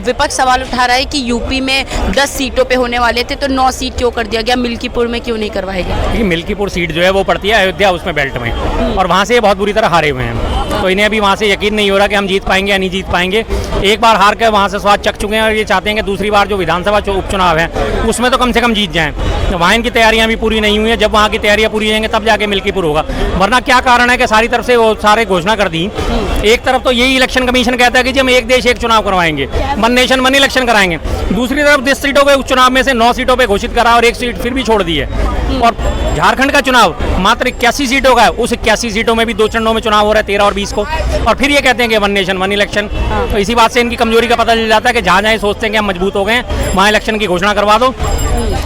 विपक्ष सवाल उठा रहा है कि यूपी में 10 सीटों पे होने वाले थे तो 9 सीट क्यों कर दिया गया, मिल्कीपुर में क्यों नहीं करवाया गया? मिल्कीपुर सीट जो है वो पड़ती है अयोध्या उसमें बेल्ट में, और वहाँ से बहुत बुरी तरह हारे हुए हैं, तो इन्हें अभी वहाँ से यकीन नहीं हो रहा कि हम जीत पाएंगे या नहीं जीत पाएंगे। एक बार हार कर वहाँ से स्वाद चख चुके हैं और ये चाहते हैं कि दूसरी बार जो विधानसभा उपचुनाव है उसमें तो कम से कम जीत जाएं। तो वहाँ इनकी तैयारियां भी पूरी नहीं हुई हैं, जब वहाँ की तैयारियां पूरी होंगी तब जाके मिल्कीपुर होगा, वरना क्या कारण है कि सारी तरफ से वो सारे घोषणा कर दी। एक तरफ तो यही इलेक्शन कमीशन कहता है कि जी हम एक देश एक चुनाव करवाएंगे, वन नेशन वन इलेक्शन कराएंगे, दूसरी तरफ 10 सीटों पे उपचुनाव में से 9 सीटों पे घोषित करा और 1 सीट फिर भी छोड़ दी है। और झारखंड का चुनाव मात्र 81 सीटों का है, उस 81 सीटों में भी 2 चरणों में चुनाव हो रहा है 13 और 20 को, और फिर ये कहते हैं कि वन नेशन वन इलेक्शन। तो इसी बात से इनकी कमजोरी का पता चल जाता है कि जहाँ जहाँ सोचते हैं कि हम मजबूत हो गए वहाँ इलेक्शन की घोषणा करवा दो।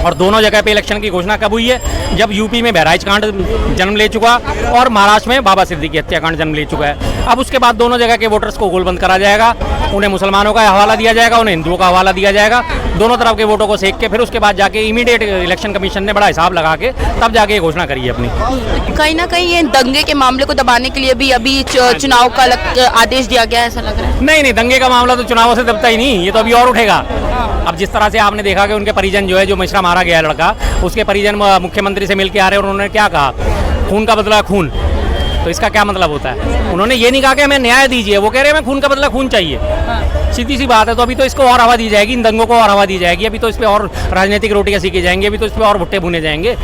और दोनों जगह पे इलेक्शन की घोषणा कब हुई है, जब यूपी में बहराइच कांड जन्म ले चुका और महाराष्ट्र में बाबा सिद्दीकी हत्याकांड जन्म ले चुका है। अब उसके बाद दोनों जगह के वोटर्स को गोलबंद करा जाएगा, उन्हें मुसलमानों का हवाला दिया जाएगा, उन्हें हिंदुओं का हवाला दिया जाएगा, दोनों तरफ के वोटों को सेक के फिर उसके बाद जाके इमीडिएट इलेक्शन कमीशन ने बड़ा हिसाब लगा के तब जाके ये घोषणा करी है अपनी। कहीं ना कहीं ये दंगे के मामले को दबाने के लिए भी अभी चुनाव का आदेश दिया गया है, ऐसा लग रहा है? नहीं, दंगे का मामला तो चुनावों से दबता ही नहीं, ये तो अभी और उठेगा। अब जिस तरह से आपने देखा कि उनके परिजन जो है, जो मिश्रा मारा गया लड़का, उसके परिजन मुख्यमंत्री से मिलकर आ रहे हैं और उन्होंने क्या कहा, खून का बदला खून। तो इसका क्या मतलब होता है? उन्होंने ये नहीं कहा कि हमें न्याय दीजिए, वो कह रहे हैं हमें खून का बदला खून चाहिए। सीधी सी बात है। तो अभी तो इसको और हवा दी जाएगी, इन दंगों को और हवा दी जाएगी, अभी तो इस पर और राजनीतिक रोटियां सीखी जाएंगी, अभी तो इस पर और भुट्टे भुने जाएंगे।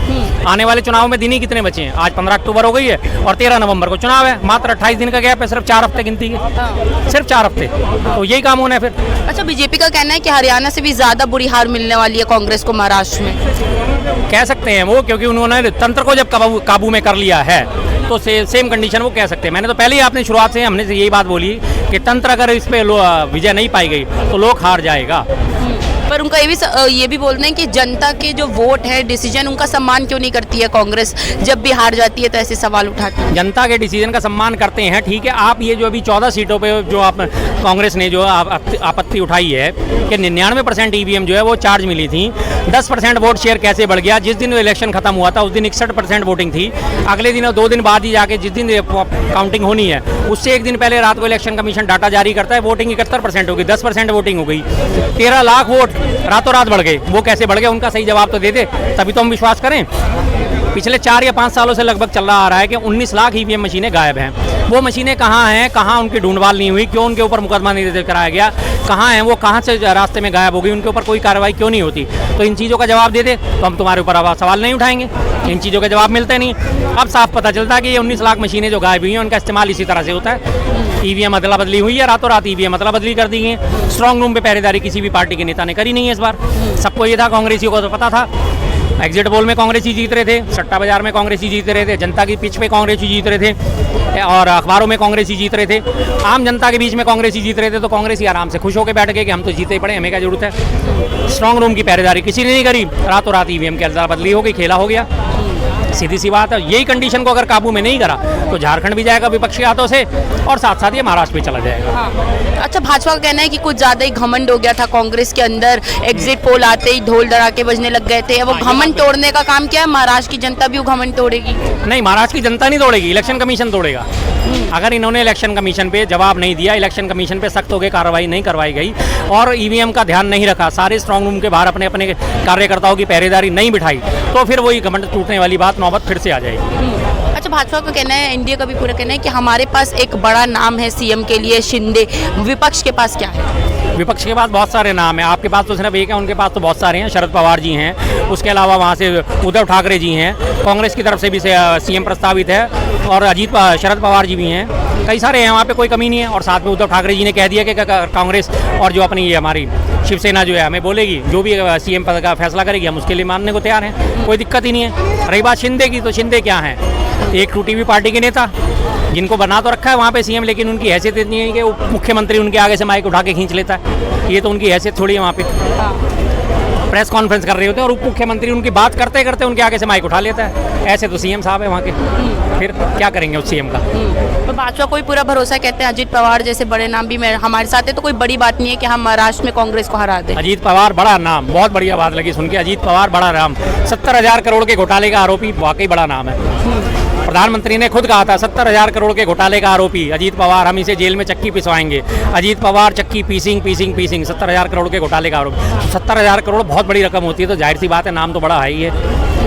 आने वाले चुनाव में दिन ही कितने बचे हैं? आज 15 अक्टूबर हो गई है और 13 नवंबर को चुनाव है, मात्र 28 दिन का गैप है, सिर्फ 4 हफ्ते गिनती है, सिर्फ 4 हफ्ते, तो यही काम होना है फिर। अच्छा, बीजेपी का कहना है कि हरियाणा से भी ज्यादा बुरी हार मिलने वाली है कांग्रेस को महाराष्ट्र में। कह सकते हैं वो, क्योंकि उन्होंने तंत्र को जब काबू में कर लिया है तो सेम कंडीशन वो कह सकते हैं। मैंने तो पहले ही आपने शुरुआत से हमने यही बात बोली कि तंत्र अगर इस पे विजय नहीं पाई गई तो लोग हार जाएगा। पर उनका ये भी बोलते हैं कि जनता के जो वोट है, डिसीजन, उनका सम्मान क्यों नहीं करती है कांग्रेस, जब भी हार जाती है तो ऐसे सवाल उठाते हैं। जनता के डिसीजन का सम्मान करते हैं, ठीक है। आप ये जो अभी 14 सीटों पे जो आप कांग्रेस ने जो आपत्ति उठाई है कि 99% ईवीएम जो है वो चार्ज मिली थी, 10% वोट शेयर कैसे बढ़ गया? जिस दिन इलेक्शन खत्म हुआ था उस दिन 61% वोटिंग थी, अगले दिन 2 दिन बाद ही जाके जिस दिन काउंटिंग होनी है उससे 1 दिन पहले रात को इलेक्शन कमीशन डाटा जारी करता है, वोटिंग 71% हो गई, 10% वोटिंग हो गई, 13 लाख वोट रातों रात बढ़ गए। वो कैसे बढ़ गए, उनका सही जवाब तो दे दे, तभी तो हम विश्वास करें। पिछले 4 या 5 सालों से लगभग चल रहा आ रहा है कि 19 लाख ईवीएम मशीनें गायब हैं। वो मशीनें कहाँ हैं, कहाँ उनकी ढूंढभाल नहीं हुई, क्यों उनके ऊपर मुकदमा नहीं दर्ज कराया गया, कहाँ हैं वो, कहाँ से रास्ते में गायब हो गई, उनके ऊपर कोई कार्रवाई क्यों नहीं होती? तो इन चीज़ों का जवाब दे दे तो हम तुम्हारे ऊपर सवाल नहीं उठाएंगे। इन चीज़ों के जवाब मिलते नहीं। अब साफ पता चलता है कि ये 19 लाख मशीनें जो गायब हुई हैं उनका इस्तेमाल इसी तरह से होता है। ईवीएम अदला बदली हुई है, रातों रात ईवीएम अदला बदली कर दी है। स्ट्रांग रूम पे पहरेदारी किसी भी पार्टी के नेता ने करी नहीं है इस बार। सबको ये था, कांग्रेसियों को तो पता था, एग्जिट पोल में कांग्रेसी जीत रहे थे, सट्टा बाजार में कांग्रेसी जीत रहे थे, जनता की पिच पे कांग्रेसी जीत रहे थे और अखबारों में कांग्रेसी जीत रहे थे, आम जनता के बीच में कांग्रेसी जीत रहे थे। तो कांग्रेसी आराम से खुश होकर बैठ गए कि हम तो जीते ही पड़े, हमें क्या जरूरत है। स्ट्रांग रूम की पहरेदारी किसी ने नहीं करी, रातों रात ईवीएम की अदला बदली हो गई, खेला हो गया। सीधी सी बात है। यही कंडीशन को अगर काबू में नहीं करा तो झारखंड भी जाएगा विपक्ष के हाथों से और साथ साथ ये महाराष्ट्र भी चला जाएगा। हाँ। अच्छा, भाजपा का कहना है कि कुछ ज्यादा ही घमंड हो गया था कांग्रेस के अंदर, एग्जिट पोल आते ही ढोल डराके बजने लग गए थे। वो घमंड तोड़ने का काम किया है, महाराष्ट्र की जनता भी वो घमंड तोड़ेगी? नहीं, महाराष्ट्र की जनता नहीं तोड़ेगी, इलेक्शन कमीशन तोड़ेगा। अगर इन्होंने इलेक्शन कमीशन पे जवाब नहीं दिया, इलेक्शन कमीशन पे सख्त होकर कार्रवाई नहीं करवाई गई और ईवीएम का ध्यान नहीं रखा, सारे स्ट्रांग रूम के बाहर अपने अपने कार्यकर्ताओं की पहरेदारी नहीं बिठाई, तो फिर वही घमंड टूटने वाली बात नौबत फिर से आ जाएगी। अच्छा, भाजपा का कहना है, एनडीए का भी पूरा कहना है कि हमारे पास एक बड़ा नाम है सीएम के लिए, शिंदे। विपक्ष के पास क्या है? विपक्ष के पास बहुत सारे नाम हैं, आपके पास तो सिर्फ एक है, उनके पास तो बहुत सारे हैं। शरद पवार जी हैं, उसके अलावा वहाँ से उद्धव ठाकरे जी हैं, कांग्रेस की तरफ से भी सीएम प्रस्तावित है और शरद पवार जी भी हैं, कई सारे हैं, वहाँ पे कोई कमी नहीं है। और साथ में उद्धव ठाकरे जी ने कह दिया कि कांग्रेस और जो अपनी ये हमारी शिवसेना जो है हमें बोलेगी, जो भी सीएम पद का फैसला करेगी हम उसके लिए मानने को तैयार हैं, कोई दिक्कत ही नहीं है। रही बात शिंदे की, तो शिंदे क्या है, एक टूटी हुई पार्टी के नेता जिनको बना तो रखा है वहाँ पे सीएम, लेकिन उनकी हैसियत इतनी है कि वो मुख्यमंत्री उनके आगे से माइक उठा के खींच लेता है। ये तो उनकी हैसियत थोड़ी है, वहाँ पे प्रेस कॉन्फ्रेंस कर रहे होते हैं और उप मुख्यमंत्री उनकी बात करते करते उनके आगे से माइक उठा लेता है। ऐसे तो सीएम साहब है वहाँ के, फिर क्या करेंगे उस सीएम का? तो भाजपा को पूरा भरोसा, कहते हैं अजीत पवार जैसे बड़े नाम भी हमारे साथ है, तो कोई बड़ी बात नहीं है कि हम महाराष्ट्र में कांग्रेस को हरा दें। अजीत पवार बड़ा नाम, बहुत बढ़िया बात लगी सुन के। अजीत पवार बड़ा नाम, 70,000 करोड़ के घोटाले का आरोपी, वाकई बड़ा नाम है। प्रधानमंत्री ने खुद कहा था 70,000 करोड़ के घोटाले का आरोपी अजीत पवार, हम इसे जेल में चक्की पिसवाएंगे। अजीत पवार चक्की पीसिंग 70,000 करोड़ के घोटाले का आरोप। 70,000 करोड़ बहुत बड़ी रकम होती है, तो जाहिर सी बात है नाम तो बड़ा है ही है,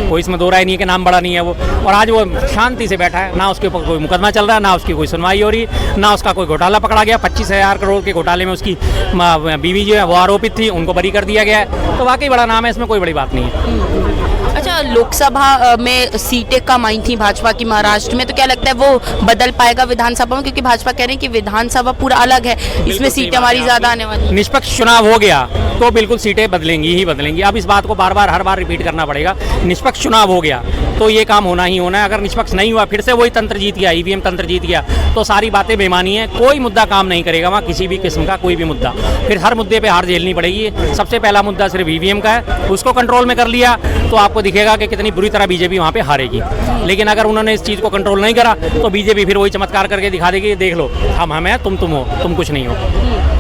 कोई इसमें दो राय नहीं है कि नाम बड़ा नहीं है वो। और आज वो शांति से बैठा है, ना उसके ऊपर कोई मुकदमा चल रहा है, ना उसकी कोई सुनवाई हो रही, ना उसका कोई घोटाला पकड़ा गया। 25,000 करोड़ के घोटाले में उसकी बीवी जो है वो आरोपित थी, उनको बरी कर दिया गया है। तो वाकई बड़ा नाम है, इसमें कोई बड़ी बात नहीं है। अच्छा, लोकसभा में सीटें कम आई थी भाजपा की महाराष्ट्र में, तो क्या लगता है वो बदल पाएगा विधानसभा में? क्योंकि भाजपा कह रहे हैं कि विधानसभा पूरा अलग है, इसमें सीटें हमारी ज्यादा आने वाली। निष्पक्ष चुनाव हो गया तो बिल्कुल सीटें बदलेंगी ही बदलेंगी। अब इस बात को बार बार हर बार रिपीट करना पड़ेगा। निष्पक्ष चुनाव हो गया तो ये काम होना ही होना है। अगर निष्पक्ष नहीं हुआ, फिर से वही तंत्र जीत गया, ईवीएम तंत्र जीत गया, तो सारी बातें बेमानी है। कोई मुद्दा काम नहीं करेगा वहाँ, किसी भी किस्म का कोई भी मुद्दा। फिर हर मुद्दे पे हार झेलनी पड़ेगी। सबसे पहला मुद्दा सिर्फ ईवीएम का है, उसको कंट्रोल में कर लिया तो आपको दिखेगा कि कितनी बुरी तरह बीजेपी वहाँ पे हारेगी। लेकिन अगर उन्होंने इस चीज़ को कंट्रोल नहीं करा तो बीजेपी फिर वही चमत्कार करके दिखा देगी, देख लो हम हैं, तुम हो, तुम कुछ नहीं हो।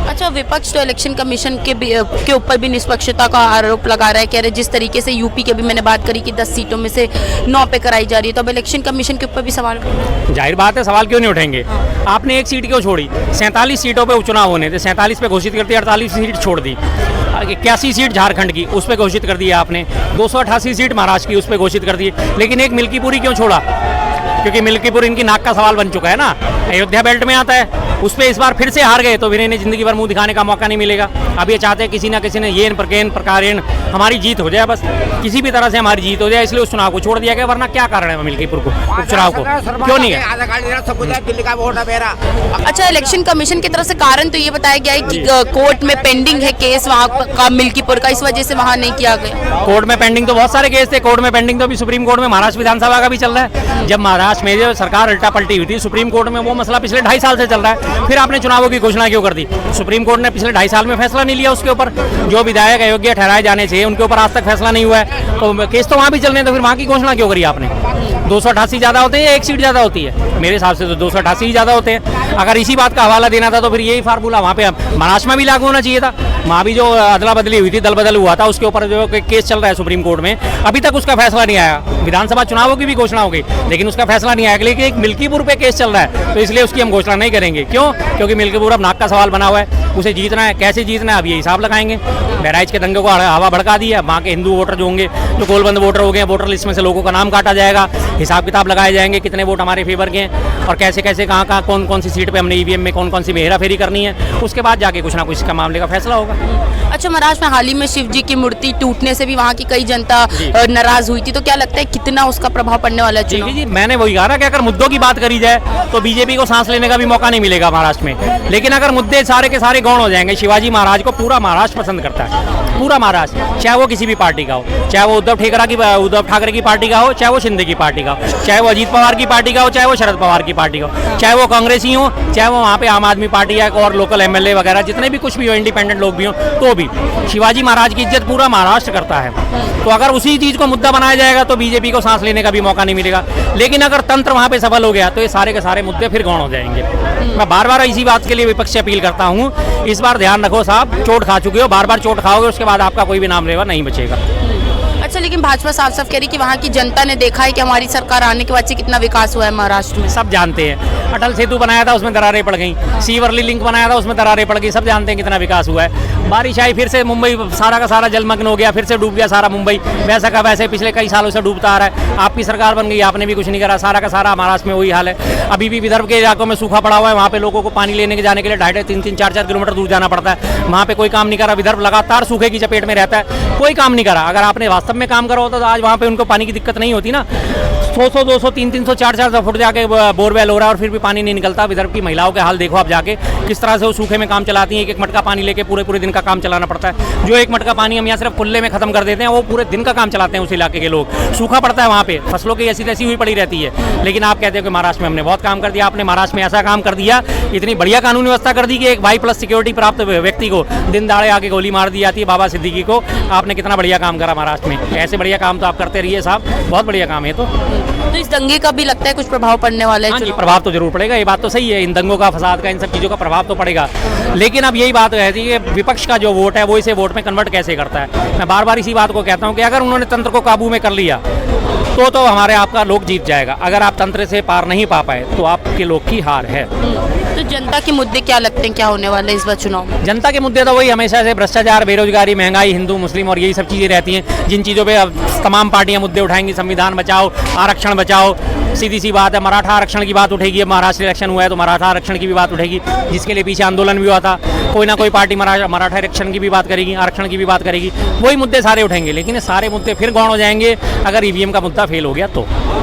अच्छा, विपक्ष तो इलेक्शन कमीशन के ऊपर भी निष्पक्षता का आरोप लगा रहा है, कह रहे जिस तरीके से यूपी के भी मैंने बात करी कि 10 सीटों में से 9 पे कराई जा रही है, तो अब इलेक्शन कमीशन के ऊपर भी सवाल। जाहिर बात है, सवाल क्यों नहीं उठेंगे? आपने एक सीट क्यों छोड़ी? 47 सीटों पे उपचुनाव होने थे, 47 पे घोषित करती, 48 सीट छोड़ दी। 81 सीट झारखंड की, उस पर घोषित कर दिया आपने। 288 सीट महाराष्ट्र की, उस पर घोषित कर दी। लेकिन एक मिल्कीपुरी क्यों छोड़ा? क्योंकि मिल्कीपुर इनकी नाक का सवाल बन चुका है ना, अयोध्या बेल्ट में आता है, उस पर इस बार फिर से हार गए तो फिर इन्हें जिंदगी भर मुंह दिखाने का मौका नहीं मिलेगा। अब ये चाहते हैं किसी ना किसी ने येन प्रकारेण हमारी जीत हो जाए, बस किसी भी तरह से हमारी जीत हो जाए, इसलिए उस चुनाव को छोड़ दिया गया। वरना क्या कारण है मिल्कीपुर को उपचुनाव को क्यों नहीं है? अच्छा, इलेक्शन कमीशन की तरफ से कारण तो ये बताया गया है कि कोर्ट में पेंडिंग है केस वहाँ का मिल्कीपुर का, इस वजह से वहाँ नहीं किया गया। कोर्ट में पेंडिंग तो बहुत सारे केस थे, कोर्ट में पेंडिंग तो अभी सुप्रीम कोर्ट में महाराष्ट्र विधानसभा का भी चल रहा है। जब महाराष्ट्र में जो सरकार उल्टा पलटी हुई थी, सुप्रीम कोर्ट में वो मसला पिछले 2.5 साल से चल रहा है। फिर आपने चुनावों की घोषणा क्यों कर दी? सुप्रीम कोर्ट ने पिछले 2.5 साल में फैसला नहीं लिया उसके ऊपर। जो विधायक अयोग्य ठहराए जाने चाहिए उनके ऊपर आज तक फैसला नहीं हुआ है, तो केस तो वहाँ भी चल रहे हैं, तो फिर वहाँ की घोषणा क्यों करी आपने? 288 ज़्यादा होते हैं या एक सीट ज़्यादा होती है? मेरे हिसाब से तो 288 ही ज़्यादा होते हैं। अगर इसी बात का हवाला देना था तो फिर यही फार्मूला वहाँ पे महाराष्ट्र में भी लागू होना चाहिए था। वहाँ भी जो अदला बदली हुई थी, दल बदल हुआ था, उसके ऊपर जो केस चल रहा है सुप्रीम कोर्ट में, अभी तक उसका फैसला नहीं आया। विधानसभा चुनावों की भी घोषणा हो गई लेकिन उसका फैसला नहीं आया। लेकिन एक मिल्कीपुर पे केस चल रहा है तो इसलिए उसकी हम घोषणा नहीं करेंगे। क्यों? क्योंकि मिल्कीपुर अब नाक का सवाल बना हुआ है, उसे जीतना है। कैसे जीतना है अब ये हिसाब लगाएंगे। बहराइच के दंगे को हवा भड़का दी है। वहाँ के हिंदू वोटर जो होंगे, जो गोलबंद वोटर हो गए, वोटर लिस्ट में से लोगों का नाम काटा जाएगा, हिसाब किताब लगाए जाएंगे कितने वोट हमारे फेवर के हैं और कैसे कैसे कहाँ कौन कौन सी सीट पे हमने ईवीएम में कौन कौन सी हेरा फेरी करनी है। उसके बाद जाके कुछ ना कुछ इसका मामले का फैसला होगा। अच्छा, महाराष्ट्र में हाल ही में शिव जी की मूर्ति टूटने से भी वहाँ की कई जनता नाराज हुई थी, तो क्या लगता है कितना उसका प्रभाव पड़ने वाला है? जी, मैंने वही कहा ना कि अगर मुद्दों की बात करी जाए तो बीजेपी को सांस लेने का भी मौका नहीं मिलेगा महाराष्ट्र में। लेकिन अगर मुद्दे सारे के सारे गौण हो जाएंगे, शिवाजी महाराज को पूरा महाराष्ट्र पसंद करता है, पूरा महाराष्ट्र, चाहे वो किसी भी पार्टी का हो, चाहे वो उद्धव ठाकरे की पार्टी का हो, चाहे वो शिंदे की पार्टी का हो, चाहे वो अजीत पवार की पार्टी का हो, चाहे वो शरद पवार की पार्टी का हो, चाहे वो कांग्रेसी हो, चाहे वो वहाँ पे आम आदमी पार्टी है और लोकल एमएलए वगैरह जितने भी कुछ भी हो, इंडिपेंडेंट लोग भी हो, तो भी शिवाजी महाराज की इज्जत पूरा महाराष्ट्र करता है। तो अगर उसी चीज को मुद्दा बनाया जाएगा तो बीजेपी को सांस लेने का भी मौका नहीं मिलेगा। लेकिन अगर तंत्र वहाँ पे सफल हो गया तो ये सारे के सारे मुद्दे फिर गौण हो जाएंगे। मैं बार बार इसी बात के लिए विपक्ष से अपील करता हूँ, इस बार ध्यान रखो साहब, चोट खा चुके हो, बार बार चोट खाओगे उसके बाद आपका कोई भी नाम लेवा नहीं बचेगा। अच्छा, लेकिन भाजपा साफ साफ कह रही कि वहाँ की जनता ने देखा है कि हमारी सरकार आने के बाद से कितना विकास हुआ है महाराष्ट्र में। सब जानते हैं, अटल सेतु बनाया था उसमें दरारें पड़ गई, सीवर्ली लिंक बनाया था उसमें दरारें पड़ गई, सब जानते हैं कितना विकास हुआ है। बारिश आई फिर से मुंबई सारा का सारा जलमग्न हो गया, फिर से डूब गया सारा मुंबई, वैसा का वैसे पिछले कई सालों से डूबता आ रहा है। आपकी सरकार बन गई, आपने भी कुछ नहीं करा, सारा का सारा महाराष्ट्र में वही हाल है। अभी भी विदर्भ के इलाकों में सूखा पड़ा हुआ है, वहाँ पे लोगों को पानी लेने के जाने के लिए 2.5-3-3, 4-4 किलोमीटर दूर जाना पड़ता है। वहाँ पे कोई काम नहीं करा, विदर्भ लगातार सूखे की चपेट में रहता है, कोई काम नहीं करा। अगर आपने वास्तव में काम करा होता तो आज वहाँ पे उनको पानी की दिक्कत नहीं होती ना। 100-100, 200, 300, 400 फुट जाके बोरवेल हो रहा है और फिर भी पानी नहीं निकलता। विदर्भ की महिलाओं के हाल देखो आप जाके, किस तरह से वो सूखे में काम चलाती हैं। एक मटका पानी लेके पूरे दिन का काम चलाना पड़ता है। जो एक मटका पानी हम यहाँ सिर्फ कुल्ले में खत्म कर देते हैं, वो पूरे दिन का काम चलाते हैं उस इलाके के लोग। सूखा पड़ता है वहाँ पे, फसलों की ऐसी तैसी हुई पड़ी रहती है। लेकिन आप कहते हो कि महाराष्ट्र में हमने बहुत काम कर दिया। आपने महाराष्ट्र में ऐसा काम कर दिया, इतनी बढ़िया कानून व्यवस्था कर दी कि एक भाई प्लस सिक्योरिटी प्राप्त व्यक्ति को दिन दाड़े आके गोली मार दी जाती है, बाबा सिद्दीकी को। आपने कितना बढ़िया काम करा महाराष्ट्र में। ऐसे बढ़िया काम तो आप करते रहिए साहब, बहुत बढ़िया काम है। तो इस दंगे का भी लगता है कुछ प्रभाव पड़ने वाला है? हाँ जी, प्रभाव तो जरूर पड़ेगा, ये बात तो सही है। इन दंगों का, फसाद का, इन सब चीज़ों का प्रभाव तो पड़ेगा। लेकिन अब यही बात है कि विपक्ष का जो वोट है वो इसे वोट में कन्वर्ट कैसे करता है। मैं बार बार इसी बात को कहता हूँ कि अगर उन्होंने तंत्र को काबू में कर लिया तो हमारे आपका लोक जीत जाएगा। अगर आप तंत्र से पार नहीं पा पाए तो आपके लोक की हार है। तो जनता के मुद्दे क्या लगते हैं क्या होने वाले इस बार चुनाव में? जनता के मुद्दे तो वही हमेशा से भ्रष्टाचार, बेरोजगारी, महंगाई, हिंदू मुस्लिम और यही सब चीज़ें रहती हैं, जिन चीज़ों पे अब तमाम पार्टियां मुद्दे उठाएंगी। संविधान बचाओ, आरक्षण बचाओ, सीधी सी बात है। मराठा आरक्षण की बात उठेगी, महाराष्ट्र इलेक्शन हुआ है तो मराठा आरक्षण की भी बात उठेगी, जिसके लिए पीछे आंदोलन भी हुआ था। कोई ना कोई पार्टी मराठा आरक्षण की भी बात करेगी, आरक्षण की भी बात करेगी, वही मुद्दे सारे उठेंगे। लेकिन ये सारे मुद्दे फिर गौण हो जाएंगे अगर ईवीएम का मुद्दा फेल हो गया तो।